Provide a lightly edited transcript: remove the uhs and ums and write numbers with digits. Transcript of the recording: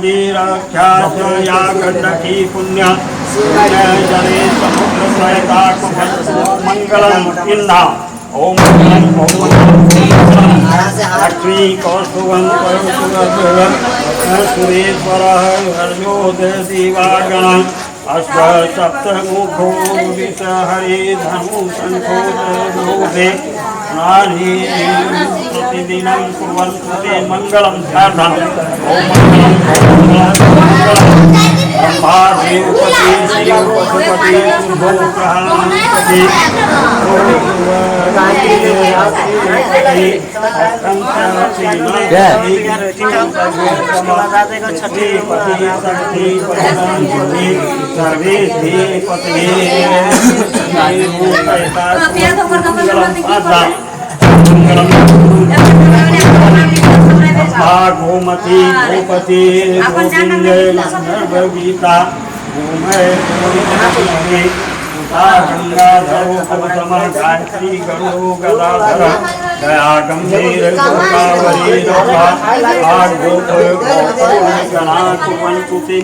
या गंडकी पुण्य जले समुद्र सहिता मंगलम इंदा ओम लक्ष्मी कौस्तुभं सुरेश्वर हर्यो दिवागण अष्ट सप्तमुखो वित हरे धनु शंखो लोभे प्रतिदिनं कुर्वन्तु ते मंगलम ध्यानम् ओम ब्रह्मा देवपति शिव पशुपति शुभो ग्रहाधिपति गोमती गोपति गीता गंगाधर गायत्री गणो गदाधर दया गंभीर गोदावरी गणा कुर्वन्तु ते